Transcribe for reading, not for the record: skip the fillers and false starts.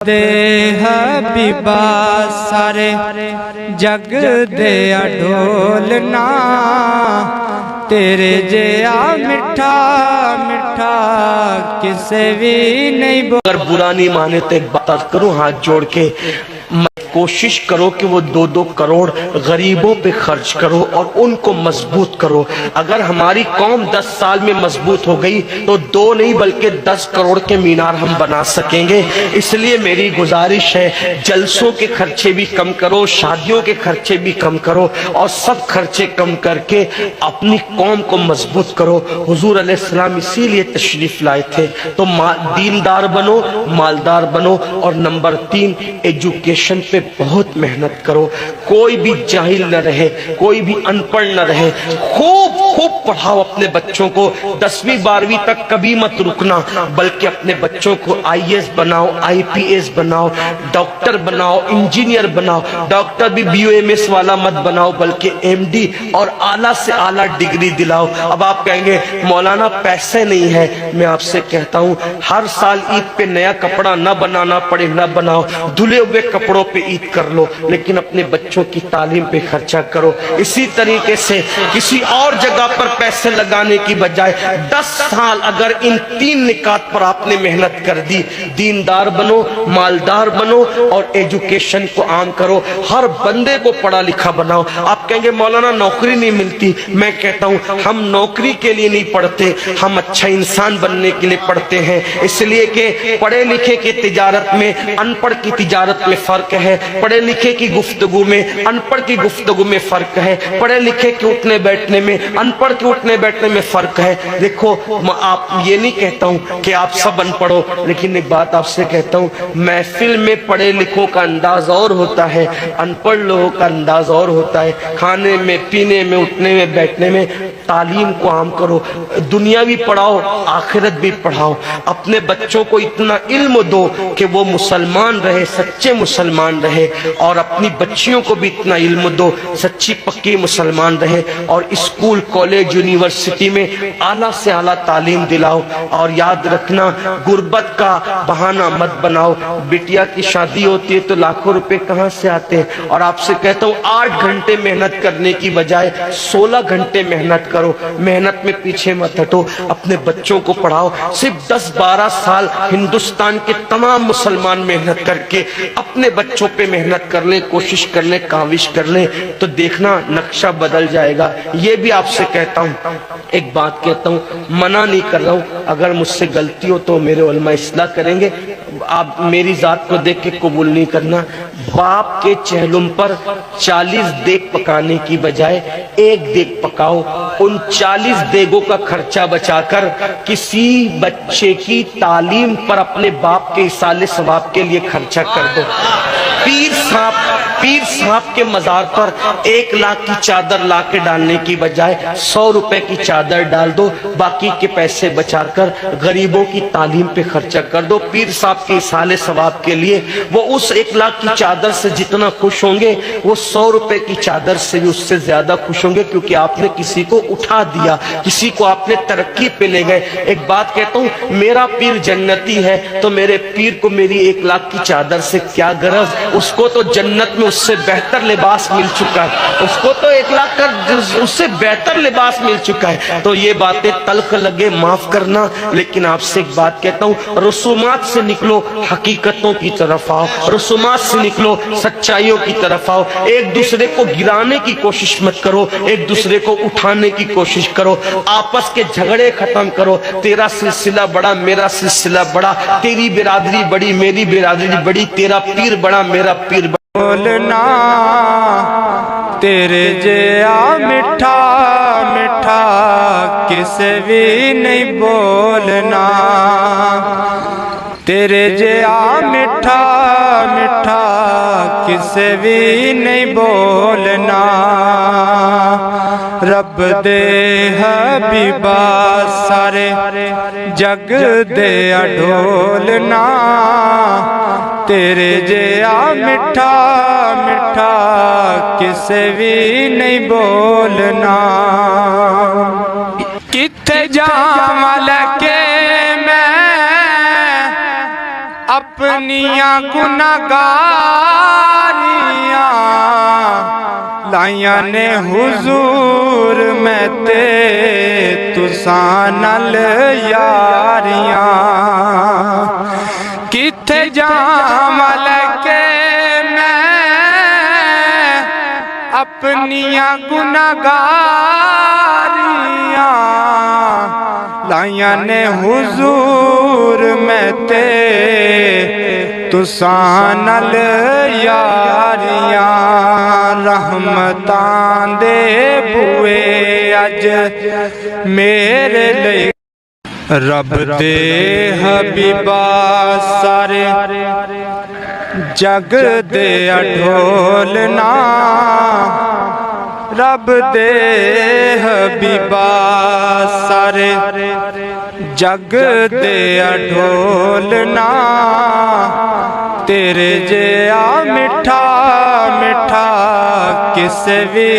दे Habiba सारे जग दे ढोलना तेरे जिया मिठा मिठा किसे भी नहीं बोल। अगर बुरा नहीं माने तो एक बात करो, हाथ जोड़ के कोशिश करो कि वो 2-2 करोड़ गरीबों पे खर्च करो और उनको मजबूत करो। अगर हमारी कौम 10 साल में मजबूत हो गई तो 2 नहीं बल्कि 10 करोड़ के मीनार हम बना सकेंगे। इसलिए मेरी गुजारिश है, जलसों के खर्चे भी कम करो, शादियों के खर्चे भी कम करो और सब खर्चे कम करके अपनी कौम को मजबूत करो। हुजूर अलैहिस्सलाम इसीलिए तशरीफ लाए थे। तो दीनदार बनो, मालदार बनो और नंबर 3 एजुकेशन पे बहुत मेहनत करो। कोई भी जाहिल न रहे, कोई भी अनपढ़ न रहे, खूब खूब पढ़ाओ अपने बच्चों को। 10वीं 12वीं तक कभी मत रुकना, बल्कि अपने बच्चों को IAS बनाओ, IPS बनाओ, डॉक्टर बनाओ, इंजीनियर बनाओ। डॉक्टर भी BOMS वाला मत बनाओ, बल्कि MD और आला से आला डिग्री दिलाओ। अब आप कहेंगे मौलाना पैसे नहीं है। मैं आपसे कहता हूँ, हर साल ईद पे नया कपड़ा न बनाना पड़े न बनाओ, धुले हुए कपड़ों पे ईद कर लो, लेकिन अपने बच्चों की तालीम पे खर्चा करो। इसी तरीके से किसी और जगह पर पैसे लगाने की बजाय 10 साल अगर इन 3 निकात पर आपने मेहनत कर दी, दीनदार बनो, मालदार बनो और एजुकेशन को आम करो। हर बंदे को पढ़ा लिखा बनाओ। आप कहेंगे मौलाना नौकरी नहीं मिलती। मैं कहता हूं, हम नौकरी के लिए नहीं पढ़ते, हम अच्छा इंसान बनने के लिए पढ़ते हैं। इसलिए कि पढ़े लिखे की तिजारत में अनपढ़ की तिजारत में फर्क है, पढ़े लिखे की गुफ्तगू में अनपढ़ की गुफ्तगू में फर्क है, पढ़े लिखे के उठने बैठने में अनपढ़ के उठने बैठने में फर्क है। देखो, आप ये नहीं कहता हूं कि आप सब अनपढ़ हो, लेकिन एक बात आपसे कहता हूं, महफिल में पढ़े लिखों का अंदाज और होता है, अनपढ़ लोगों का अंदाज और होता है। खाने में, पीने में, उठने में, बैठने में तालीम को आम करो। दुनिया भी पढ़ाओ, आखिरत भी पढ़ाओ। अपने बच्चों को इतना इल्म दो कि वो मुसलमान रहे, सच्चे मुसलमान रहे, और अपनी बच्चियों को भी इतना इल्म दो, सच्ची पक्की मुसलमान रहे। और स्कूल, कॉलेज, यूनिवर्सिटी में आला से आला तालीम दिलाओ। और याद रखना, गुर्बत का बहाना मत बनाओ। बिटिया की शादी होती है तो लाखों रुपए कहां से आते हैं। और आपसे कहता हूं, 8 घंटे मेहनत करने की बजाय 16 घंटे मेहनत करो। मेहनत में पीछे मत हटो, अपने बच्चों को पढ़ाओ। सिर्फ 10-12 साल हिंदुस्तान के तमाम मुसलमान मेहनत करके अपने बच्चों पे मेहनत कर ले, कोशिश कर ले, काविश कर ले, तो देखना नक्शा बदल जाएगा। ये भी आपसे कहता हूँ, एक बात कहता हूँ, मना नहीं कर रहा हूँ, अगर मुझसे गलती हो तो मेरे उलमा इस्लाह करेंगे। आप मेरी जात को देख के कबूल नहीं करना। बाप के चेहलुम पर 40 देग पकाने की बजाय 1 देग पकाओ। उन 40 देगों का खर्चा बचाकर किसी बच्चे की तालीम पर अपने बाप के इसाले सवाब के लिए खर्चा कर दो। पीर साहब के मजार पर 1 लाख की चादर ला के डालने की बजाय 100 रुपए की चादर डाल दो। बाकी के पैसे बचाकर गरीबों की तालीम पे खर्चा कर दो। पीर साहब के इसाले सवाब के लिए वो उस 1 लाख की चादर से जितना खुश होंगे, वो 100 रुपए की चादर से भी उससे ज्यादा खुश होंगे, क्योंकि आपने किसी को उठा दिया, किसी को आपने तरक्की पे ले गए। एक बात कहता हूँ, मेरा पीर जन्नती है तो मेरे पीर को मेरी 1 लाख की चादर से क्या गरज। उसको तो जन्नत में उससे बेहतर लिबास मिल चुका है, उसको तो 1 लाख का उससे बेहतर लिबास मिल चुका है। तो ये बातें तल्ख लगे, माफ करना, लेकिन आपसे एक बात कहता हूँ, रसूमात से निकलो, हकीकतों की तरफ आओ। रसूमात से निकलो, सच्चाइयों की तरफ आओ। एक दूसरे को गिराने की कोशिश मत करो, एक दूसरे को उठाने की कोशिश करो। आपस के झगड़े खत्म करो। तेरा सिलसिला बड़ा, मेरा सिलसिला बड़ा, तेरी बिरादरी बड़ी, मेरी बिरादरी बड़ी, तेरा पीर बड़ा, मेरा पीर बड़ा। बोलना तेरे जिया मिठा मिठा किसे भी नहीं बोलना, तेरे जिया मिठा मिठा किसे भी नहीं बोलना। रब दे हबीबा सारे जग दे ढोलना तेरे जिया मिठा मिठा किसे भी नहीं बोलना। किथे जावां लैके मैं अपनियां गुनाहगारियां लाइयां ने हुजूर मैं ते तुसां नाल यारियां किथे जावां लैके मैं अपनियां गुनाहगारियां लाइयां ने हुजूर मैं ते तुसां नाल यारियां रहमतां दे बूए अज मेरे लिए रब दे हबीबा सारे जग दे ढोलना रब दे हबीबा सारे जग दे ढोलना तेरे जिया मिठा मिठा किस भी